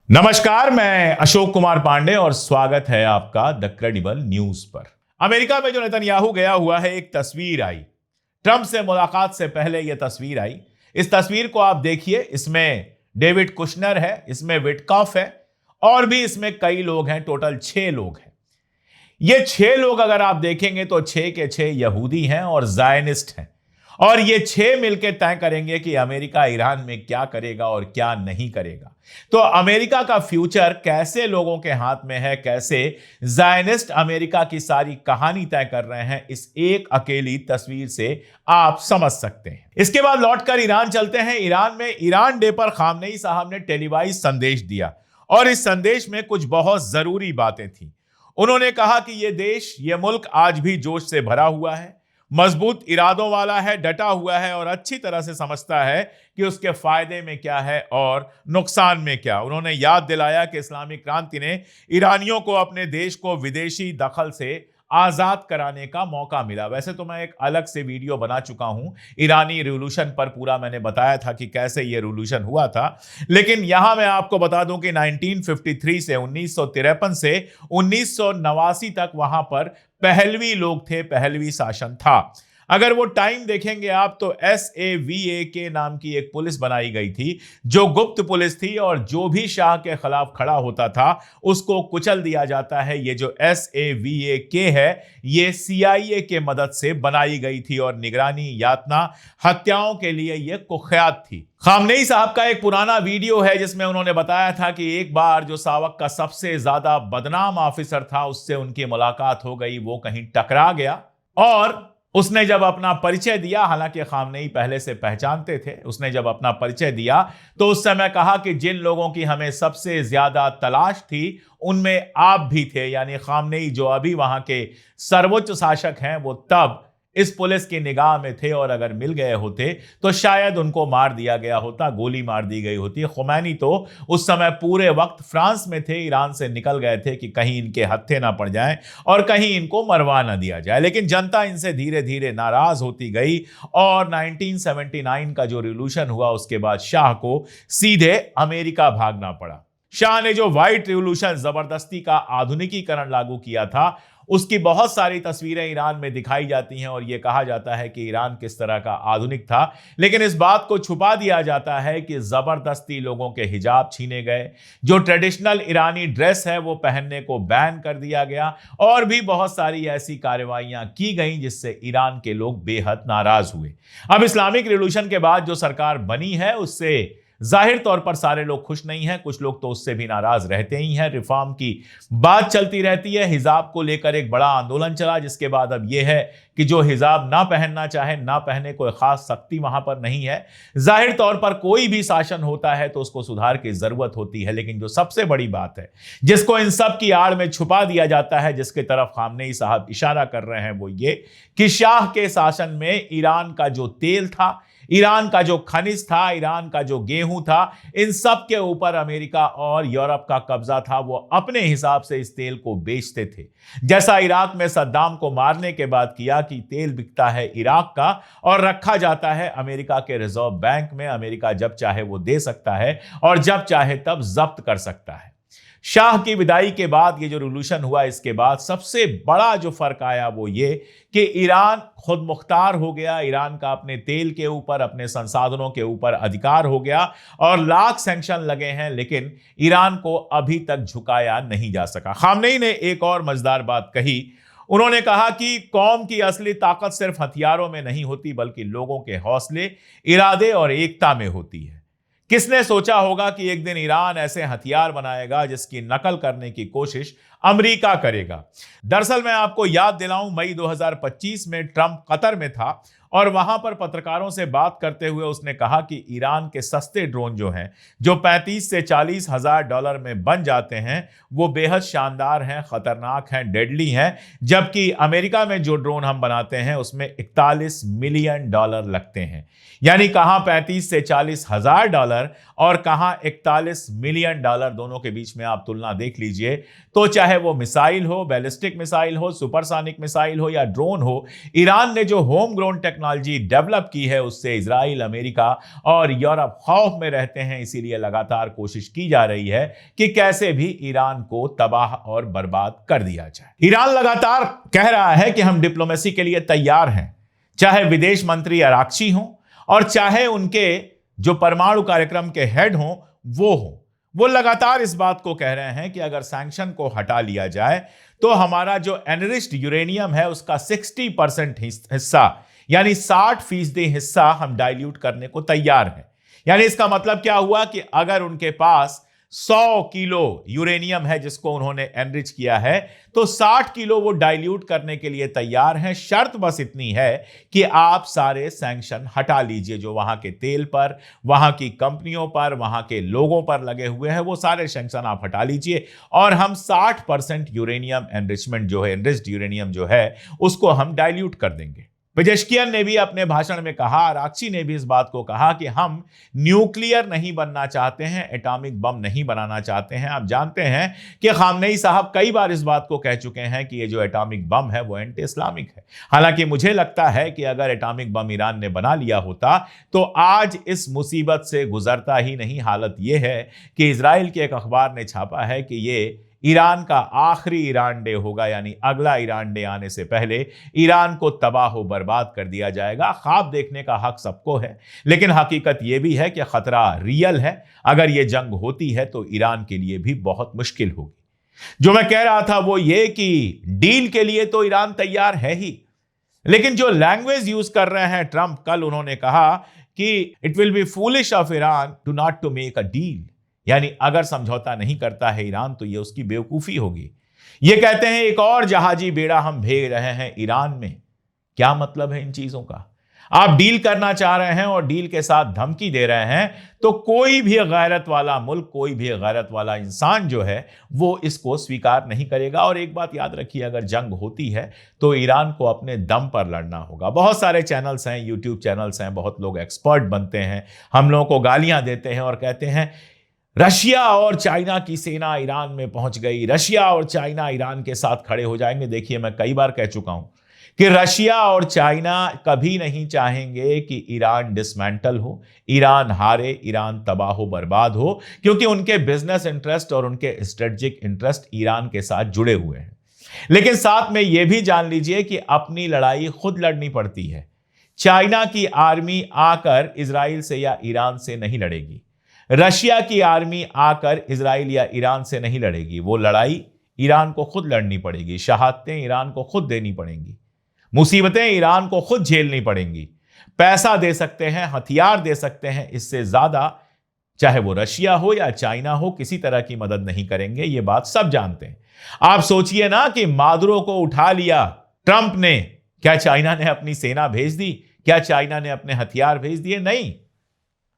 नमस्कार, मैं अशोक कुमार पांडे और स्वागत है आपका द क्रेडिबल न्यूज पर। अमेरिका में जो नेतन्याहू गया हुआ है, एक तस्वीर आई। ट्रंप से मुलाकात से पहले यह तस्वीर आई। इस तस्वीर को आप देखिए। इसमें डेविड कुशनर है, इसमें विटकॉफ है और भी इसमें कई लोग हैं। टोटल 6 लोग हैं। ये 6 लोग अगर आप देखेंगे तो 6 के 6 यहूदी हैं और जायनिस्ट हैं। और ये 6 मिलकर तय करेंगे कि अमेरिका ईरान में क्या करेगा और क्या नहीं करेगा। तो अमेरिका का फ्यूचर कैसे लोगों के हाथ में है, कैसे जायनिस्ट अमेरिका की सारी कहानी तय कर रहे हैं, इस एक अकेली तस्वीर से आप समझ सकते हैं। इसके बाद लौटकर ईरान चलते हैं। ईरान में ईरान डे पर खामनेई साहब ने टेलीवाइज संदेश दिया और इस संदेश में कुछ बहुत जरूरी बातें थी। उन्होंने कहा कि यह देश, यह मुल्क आज भी जोश से भरा हुआ है, मजबूत इरादों वाला है, डटा हुआ है और अच्छी तरह से समझता है कि उसके फायदे में क्या है और नुकसान में क्या। उन्होंने याद दिलाया कि इस्लामिक क्रांति ने ईरानियों को अपने देश को विदेशी दखल से आजाद कराने का मौका मिला। वैसे तो मैं एक अलग से वीडियो बना चुका हूं ईरानी रिवॉल्यूशन पर, पूरा मैंने बताया था कि कैसे यह रिवॉल्यूशन हुआ था। लेकिन यहां मैं आपको बता दूं कि 1953 से 1953 से 1989 तक वहां पर पहलवी लोग थे, पहलवी शासन था। अगर वो टाइम देखेंगे आप तो SAVAK नाम की एक पुलिस बनाई गई थी जो गुप्त पुलिस थी और जो भी शाह के खिलाफ खड़ा होता था उसको कुचल दिया जाता है। ये जो SAVAK है ये CIA के मदद से बनाई गई थी और निगरानी, यातना, हत्याओं के लिए ये कुख्यात थी। खामनेई साहब का एक पुराना वीडियो है जिसमें उन्होंने बताया था कि एक बार जो सावक का सबसे ज्यादा बदनाम ऑफिसर था उससे उनकी मुलाकात हो गई। वो कहीं टकरा गया और उसने जब अपना परिचय दिया, हालांकि खामनेई पहले से पहचानते थे, उसने जब अपना परिचय दिया तो उस समय कहा कि जिन लोगों की हमें सबसे ज्यादा तलाश थी उनमें आप भी थे। यानी खामनेई जो अभी वहां के सर्वोच्च शासक हैं वो तब इस पुलिस की निगाह में थे और अगर मिल गए होते तो शायद उनको मार दिया गया होता, गोली मार दी गई होती। खुमैनी तो उस समय पूरे वक्त फ्रांस में थे, ईरान से निकल गए थे कि कहीं इनके हत्थे ना पड़ जाएं और कहीं इनको मरवा ना दिया जाए। लेकिन जनता इनसे धीरे धीरे नाराज होती गई और 1979 का जो रिवॉल्यूशन हुआ उसके बाद शाह को सीधे अमेरिका भागना पड़ा। शाह ने जो व्हाइट रिवॉल्यूशन, जबरदस्ती का आधुनिकीकरण लागू किया था, उसकी बहुत सारी तस्वीरें ईरान में दिखाई जाती हैं और यह कहा जाता है कि ईरान किस तरह का आधुनिक था। लेकिन इस बात को छुपा दिया जाता है कि जबरदस्ती लोगों के हिजाब छीने गए, जो ट्रेडिशनल ईरानी ड्रेस है वो पहनने को बैन कर दिया गया और भी बहुत सारी ऐसी कार्रवाइयां की गई जिससे ईरान के लोग बेहद नाराज हुए। अब इस्लामिक रिवॉल्यूशन के बाद जो सरकार बनी है उससे जाहिर तौर पर सारे लोग खुश नहीं हैं, कुछ लोग तो उससे भी नाराज रहते ही हैं। रिफॉर्म की बात चलती रहती है, हिजाब को लेकर एक बड़ा आंदोलन चला, जिसके बाद अब यह है कि जो हिजाब ना पहनना चाहे ना पहने, कोई खास सख्ती वहां पर नहीं है। जाहिर तौर पर कोई भी शासन होता है तो उसको सुधार की जरूरत होती है। लेकिन जो सबसे बड़ी बात है जिसको इन सब की आड़ में छुपा दिया जाता है, जिसके तरफ खामनेई साहब इशारा कर रहे हैं, वो ये कि शाह के शासन में ईरान का जो तेल था, ईरान का जो खनिज था, ईरान का जो गेहूं था, इन सब के ऊपर अमेरिका और यूरोप का कब्जा था। वो अपने हिसाब से इस तेल को बेचते थे, जैसा इराक में सद्दाम को मारने के बाद किया कि तेल बिकता है इराक का और रखा जाता है अमेरिका के रिजर्व बैंक में। अमेरिका जब चाहे वो दे सकता है और जब चाहे तब जब्त कर सकता है। शाह की विदाई के बाद ये जो रिवॉल्यूशन हुआ, इसके बाद सबसे बड़ा जो फर्क आया वो ये कि ईरान खुद मुख्तार हो गया। ईरान का अपने तेल के ऊपर, अपने संसाधनों के ऊपर अधिकार हो गया और लाख सैंक्शन लगे हैं, लेकिन ईरान को अभी तक झुकाया नहीं जा सका। खामनेई ने एक और मजेदार बात कही। उन्होंने कहा कि कौम की असली ताकत सिर्फ हथियारों में नहीं होती बल्कि लोगों के हौसले, इरादे और एकता में होती है। किसने सोचा होगा कि एक दिन ईरान ऐसे हथियार बनाएगा जिसकी नकल करने की कोशिश अमेरिका करेगा। दरअसल मैं आपको याद दिलाऊं, मई 2025 में ट्रंप कतर में था और वहां पर पत्रकारों से बात करते हुए उसने कहा कि ईरान के सस्ते ड्रोन जो हैं, जो 35 से 40 हजार डॉलर में बन जाते हैं, वो बेहद शानदार हैं, खतरनाक हैं, डेडली हैं। जबकि अमेरिका में जो ड्रोन हम बनाते हैं उसमें 41 मिलियन डॉलर लगते हैं। यानी कहां 35 से 40 हजार डॉलर और कहां 41 मिलियन डॉलर, दोनों के बीच में आप तुलना देख लीजिए। तो चाहे वो मिसाइल हो, बैलिस्टिक मिसाइल हो, सुपरसोनिक मिसाइल हो या ड्रोन हो, ईरान ने जो home grown technology technology develop की है उससे इजराइल, अमेरिका और यूरोप खौफ में रहते हैं। इसीलिए लगातार कोशिश की जा रही है कि कैसे भी ईरान को तबाह और बर्बाद कर दिया जाए। ईरान लगातार कह रहा है कि हम डिप्लोमेसी के लिए तैयार हैं, चाहे विदेश मंत्री अराक्ची हों और चाहे उनके जो परमाणु कार्यक्रम के हेड हों वो लगातार इस बात को कह रहे हैं कि अगर सैंक्शन को हटा लिया जाए तो हमारा जो एनरिच्ड यूरेनियम है उसका 60% हिस्सा यानी 60% हिस्सा हम डाइल्यूट करने को तैयार हैं। यानी इसका मतलब क्या हुआ कि अगर उनके पास 100 किलो यूरेनियम है जिसको उन्होंने एनरिच किया है तो 60 किलो वो डाइल्यूट करने के लिए तैयार हैं। शर्त बस इतनी है कि आप सारे सैंक्शन हटा लीजिए जो वहां के तेल पर, वहां की कंपनियों पर, वहां के लोगों पर लगे हुए हैं, वो सारे सैंक्शन आप हटा लीजिए और हम 60% यूरेनियम एनरिचमेंट जो है, एनरिच्ड यूरेनियम जो है उसको हम डाइल्यूट कर देंगे। पेजेश्कियन ने भी अपने भाषण में कहा, आराक्ची ने भी इस बात को कहा कि हम न्यूक्लियर नहीं बनना चाहते हैं, एटॉमिक बम नहीं बनाना चाहते हैं। आप जानते हैं कि खामनेई साहब कई बार इस बात को कह चुके हैं कि ये जो एटॉमिक बम है वो एंटी इस्लामिक है। हालांकि मुझे लगता है कि अगर एटॉमिक बम ईरान ने बना लिया होता तो आज इस मुसीबत से गुजरता ही नहीं। हालत ये है कि इजराइल के एक अखबार ने छापा है कि ये ईरान का आखिरी ईरान डे होगा, यानी अगला ईरान डे आने से पहले ईरान को तबाह बर्बाद कर दिया जाएगा। ख्वाब देखने का हक सबको है, लेकिन हकीकत यह भी है कि खतरा रियल है। अगर यह जंग होती है तो ईरान के लिए भी बहुत मुश्किल होगी। जो मैं कह रहा था वो ये कि डील के लिए तो ईरान तैयार है ही, लेकिन जो लैंग्वेज यूज कर रहे हैं ट्रंप, कल उन्होंने कहा कि it will be foolish of Iran to not to make a deal, यानी अगर समझौता नहीं करता है ईरान तो यह उसकी बेवकूफी होगी। यह कहते हैं एक और जहाजी बेड़ा हम भेज रहे हैं ईरान में। क्या मतलब है इन चीजों का? आप डील करना चाह रहे हैं और डील के साथ धमकी दे रहे हैं तो कोई भी गैरत वाला मुल्क, कोई भी गैरत वाला इंसान जो है वो इसको स्वीकार नहीं करेगा। और एक बात याद रखिए, अगर जंग होती है तो ईरान को अपने दम पर लड़ना होगा। बहुत सारे चैनल्स हैं, यूट्यूब चैनल्स हैं, बहुत लोग एक्सपर्ट बनते हैं, हम लोगों को गालियां देते हैं और कहते हैं रशिया और चाइना की सेना ईरान में पहुंच गई, रशिया और चाइना ईरान के साथ खड़े हो जाएंगे। देखिए, मैं कई बार कह चुका हूं कि रशिया और चाइना कभी नहीं चाहेंगे कि ईरान डिसमेंटल हो, ईरान हारे, ईरान तबाह हो, बर्बाद हो, क्योंकि उनके बिजनेस इंटरेस्ट और उनके स्ट्रेटेजिक इंटरेस्ट ईरान के साथ जुड़े हुए हैं। लेकिन साथ में यह भी जान लीजिए कि अपनी लड़ाई खुद लड़नी पड़ती है। चाइना की आर्मी आकर इजराइल से या ईरान से नहीं लड़ेगी, रशिया की आर्मी आकर इजराइल या ईरान से नहीं लड़ेगी। वो लड़ाई ईरान को खुद लड़नी पड़ेगी, शहादतें ईरान को खुद देनी पड़ेंगी, मुसीबतें ईरान को खुद झेलनी पड़ेंगी। पैसा दे सकते हैं, हथियार दे सकते हैं, इससे ज्यादा चाहे वो रशिया हो या चाइना हो किसी तरह की मदद नहीं करेंगे। ये बात सब जानते हैं। आप सोचिए ना कि मादुरो को उठा लिया ट्रंप ने, क्या चाइना ने अपनी सेना भेज दी? क्या चाइना ने अपने हथियार भेज दिए? नहीं,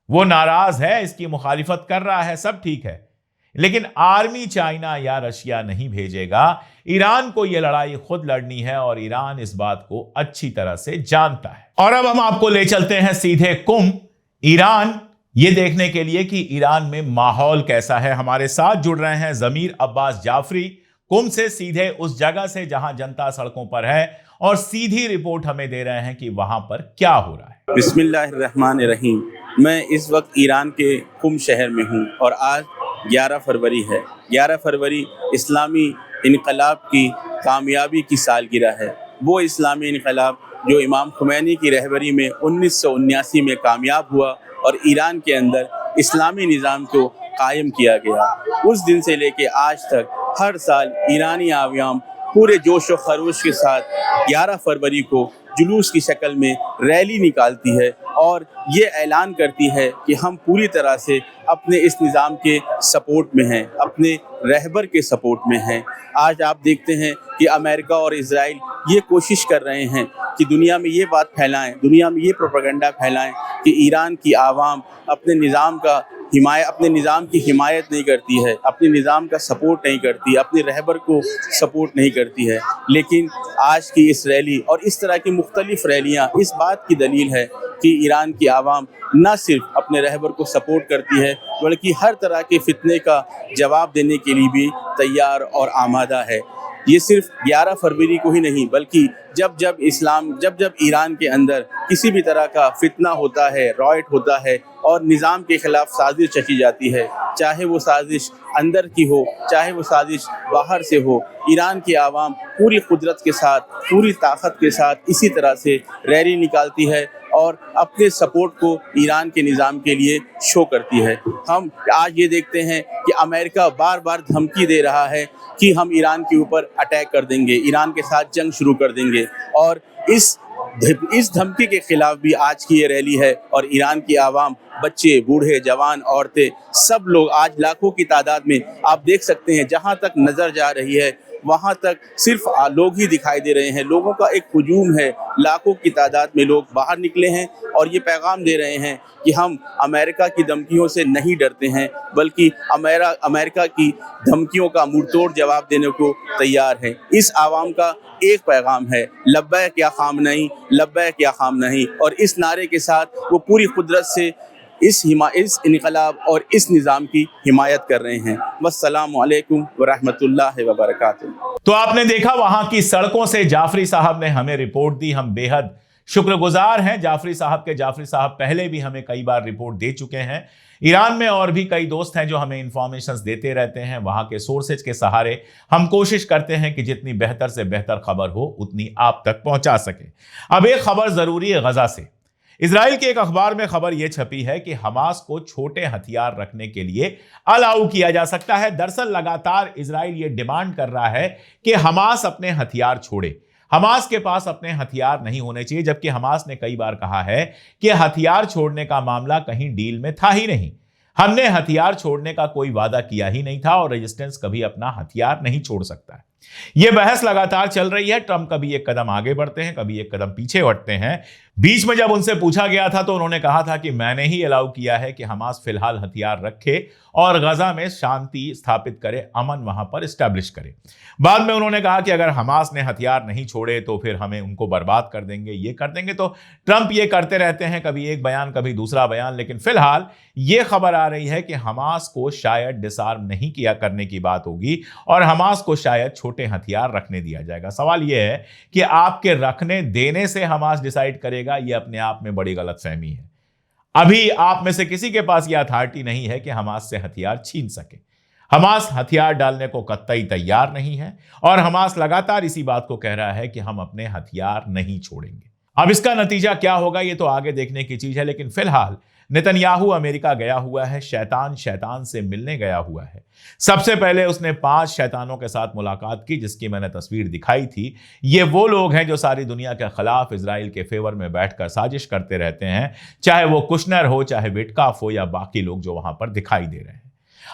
वो नाराज है, इसकी मुखालिफत कर रहा है, सब ठीक है, लेकिन आर्मी चाइना या रशिया नहीं भेजेगा। ईरान को यह लड़ाई खुद लड़नी है और ईरान इस बात को अच्छी तरह से जानता है। और अब हम आपको ले चलते हैं सीधे कुम, ईरान, ये देखने के लिए कि ईरान में माहौल कैसा है। हमारे साथ जुड़ रहे हैं जमीर अब्बास जाफरी, कुम से, सीधे उस जगह से जहां जनता सड़कों पर है, और सीधी रिपोर्ट हमें दे रहे हैं कि वहां पर क्या हो रहा है। बिस्मिल्लाहिर्रहमानिर्रहीम। मैं इस वक्त ईरान के कुम शहर में हूँ और आज 11 फरवरी है। 11 फरवरी इस्लामी इनकलाब की कामयाबी की सालगिरह है। वो इस्लामी इनकलाब जो इमाम खुमैनी की रहबरी में 1979 में कामयाब हुआ और ईरान के अंदर इस्लामी निज़ाम को कायम किया गया। उस दिन से लेके आज तक हर साल ईरानी आवाम पूरे जोश व खरोश के साथ 11 फरवरी को जुलूस की शक्ल में रैली निकालती है और ये ऐलान करती है कि हम पूरी तरह से अपने इस निज़ाम के सपोर्ट में हैं, अपने रहबर के सपोर्ट में हैं। आज आप देखते हैं कि अमेरिका और इजराइल ये कोशिश कर रहे हैं कि दुनिया में ये बात फैलाएं, दुनिया में ये प्रोपेगेंडा फैलाएं कि ईरान की आवाम अपने निज़ाम की हिमायत नहीं करती है, अपने निज़ाम का सपोर्ट नहीं करती, अपने रहबर को सपोर्ट नहीं करती है। लेकिन आज की इस रैली और इस तरह की मुख्तलिफ रैलियाँ इस बात की दलील है कि ईरान की आवाम न सिर्फ अपने रहबर को सपोर्ट करती है बल्कि हर तरह के फितने का जवाब देने के लिए भी तैयार और आमादा है। ये सिर्फ 11 फरवरी को ही नहीं, बल्कि जब जब ईरान के अंदर किसी भी तरह का फितना होता है, रॉयट होता है और निज़ाम के खिलाफ साजिश रची जाती है, चाहे वो साजिश अंदर की हो, चाहे वो साजिश बाहर से हो, ईरान की आवाम पूरी कुदरत के साथ, पूरी ताकत के साथ इसी तरह से रैली निकालती है और अपने सपोर्ट को ईरान के निज़ाम के लिए शो करती है। हम आज ये देखते हैं कि अमेरिका बार बार धमकी दे रहा है कि हम ईरान के ऊपर अटैक कर देंगे, ईरान के साथ जंग शुरू कर देंगे, और इस धमकी के खिलाफ भी आज की ये रैली है। और ईरान की आवाम, बच्चे, बूढ़े, जवान, औरतें, सब लोग आज लाखों की तादाद में, आप देख सकते हैं जहां तक नज़र जा रही है वहां तक सिर्फ लोग ही दिखाई दे रहे हैं। लोगों का एक हुजूम है, लाखों की तादाद में लोग बाहर निकले हैं और ये पैगाम दे रहे हैं कि हम अमेरिका की धमकियों से नहीं डरते हैं, बल्कि अमेरिका की धमकियों का मुंहतोड़ जवाब देने को तैयार हैं। इस आवाम का एक पैगाम है, लब्बैक या खामनई, लब्बैक या खामनई, और इस नारे के साथ वो पूरी कुदरत से इस इनकलाब और इस निज़ाम की हिमायत कर रहे हैं। वस्सलामु अलैकुम वरहमतुल्लाहि वबरकातुहू। तो आपने देखा वहां की सड़कों से जाफरी साहब ने हमें रिपोर्ट दी। हम बेहद शुक्रगुजार हैं जाफरी साहब पहले भी हमें कई बार रिपोर्ट दे चुके हैं। ईरान में और भी कई दोस्त हैं जो हमें इंफॉर्मेशंस देते रहते हैं। वहां के सोर्सेज के सहारे हम कोशिश करते हैं कि जितनी बेहतर से बेहतर खबर हो उतनी आप तक पहुंचा सके। अब एक खबर जरूरी है गजा से। इजराइल के एक अखबार में खबर यह छपी है कि हमास को छोटे हथियार रखने के लिए अलाउ किया जा सकता है। दरअसल लगातार इजराइल यह डिमांड कर रहा है कि हमास अपने हथियार छोड़े। हमास के पास अपने हथियार नहीं होने चाहिए, जबकि हमास ने कई बार कहा है कि हथियार छोड़ने का मामला कहीं डील में था ही नहीं। हमने हथियार छोड़ने का कोई वादा किया ही नहीं था और रेजिस्टेंस कभी अपना हथियार नहीं छोड़ सकता है। यह बहस लगातार चल रही है। ट्रंप कभी एक कदम आगे बढ़ते हैं, कभी एक कदम पीछे हटते हैं। बीच में जब उनसे पूछा गया था तो उन्होंने कहा था कि मैंने ही अलाउ किया है कि हमास फिलहाल हथियार रखे और गजा में शांति स्थापित करे, अमन वहां पर स्टैब्लिश करे। बाद में उन्होंने कहा कि अगर हमास ने हथियार नहीं छोड़े तो फिर हमें उनको बर्बाद कर देंगे, ये कर देंगे। तो ट्रंप ये करते रहते हैं, कभी एक बयान कभी दूसरा बयान। लेकिन फिलहाल ये खबर आ रही है कि हमास को शायद डिसआर्म नहीं किया करने की बात होगी और हमास को शायद छोटे हथियार रखने दिया जाएगा। सवाल यह है कि आपके रखने देने से हमास डिसाइड करेगा, यह अपने आप में बड़ी गलतफहमी है। अभी आप में से किसी के पास यह अथॉरिटी नहीं है कि हमास से हथियार छीन सके। हमास हथियार डालने को कतई तैयार नहीं है और हमास लगातार इसी बात को कह रहा है कि हम अपने हथियार नहीं छोड़ेंगे। अब इसका नतीजा क्या होगा ये तो आगे देखने की चीज है, लेकिन फिलहाल नेतन्याहू अमेरिका गया हुआ है, शैतान से मिलने गया हुआ है। सबसे पहले उसने 5 शैतानों के साथ मुलाकात की, जिसकी मैंने तस्वीर दिखाई थी। ये वो लोग हैं जो सारी दुनिया के खिलाफ इजराइल के फेवर में बैठकर साजिश करते रहते हैं, चाहे वो कुशनर हो, चाहे विटकाफ हो या बाकी लोग जो वहां पर दिखाई दे रहे हैं।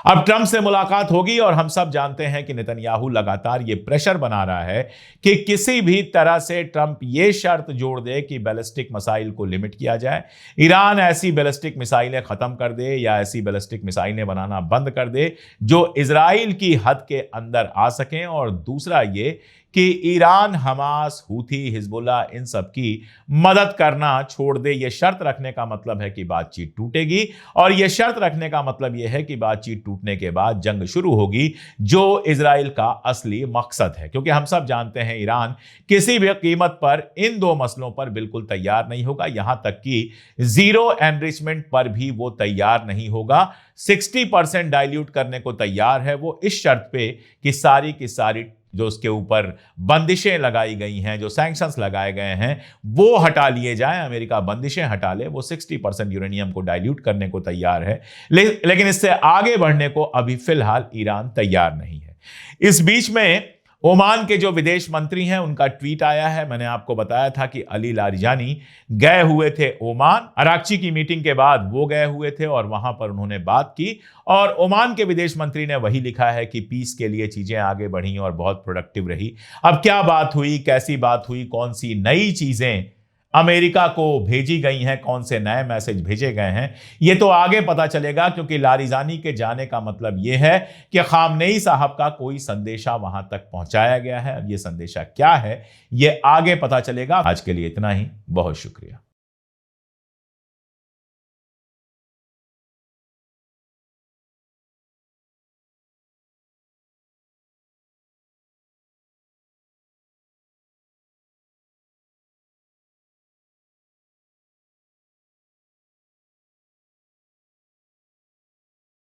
अब ट्रंप से मुलाकात होगी और हम सब जानते हैं कि नेतन्याहू लगातार ये प्रेशर बना रहा है कि किसी भी तरह से ट्रंप ये शर्त जोड़ दे कि बैलिस्टिक मिसाइल को लिमिट किया जाए, ईरान ऐसी बैलिस्टिक मिसाइलें खत्म कर दे या ऐसी बैलिस्टिक मिसाइलें बनाना बंद कर दे जो इजराइल की हद के अंदर आ सकें। और दूसरा ये कि ईरान, हमास, हूथी, हिजबुल्लाह इन सब की मदद करना छोड़ दे। यह शर्त रखने का मतलब है कि बातचीत टूटेगी और यह शर्त रखने का मतलब यह है कि बातचीत टूटने के बाद जंग शुरू होगी, जो इजराइल का असली मकसद है। क्योंकि हम सब जानते हैं ईरान किसी भी कीमत पर इन 2 मसलों पर बिल्कुल तैयार नहीं होगा, यहां तक कि जीरो एनरिचमेंट पर भी वो तैयार नहीं होगा। 60% डाइल्यूट करने को तैयार है वो, इस शर्त पे कि सारी की सारी जो उसके ऊपर बंदिशें लगाई गई हैं, जो सैंक्शंस लगाए गए हैं, वो हटा लिए जाएं, अमेरिका बंदिशें हटा ले। वो 60% यूरेनियम को डाइल्यूट करने को तैयार है, लेकिन इससे आगे बढ़ने को अभी फिलहाल ईरान तैयार नहीं है। इस बीच में ओमान के जो विदेश मंत्री हैं उनका ट्वीट आया है। मैंने आपको बताया था कि अली लारिजानी गए हुए थे ओमान, अराक्ची की मीटिंग के बाद वो गए हुए थे और वहां पर उन्होंने बात की और ओमान के विदेश मंत्री ने वही लिखा है कि पीस के लिए चीजें आगे बढ़ी और बहुत प्रोडक्टिव रही। अब क्या बात हुई, कैसी बात हुई, कौन सी नई चीजें अमेरिका को भेजी गई हैं, कौन से नए मैसेज भेजे गए हैं, ये तो आगे पता चलेगा। क्योंकि लारिजानी के जाने का मतलब यह है कि खामनेई साहब का कोई संदेशा वहां तक पहुंचाया गया है। अब ये संदेशा क्या है ये आगे पता चलेगा। आज के लिए इतना ही, बहुत शुक्रिया।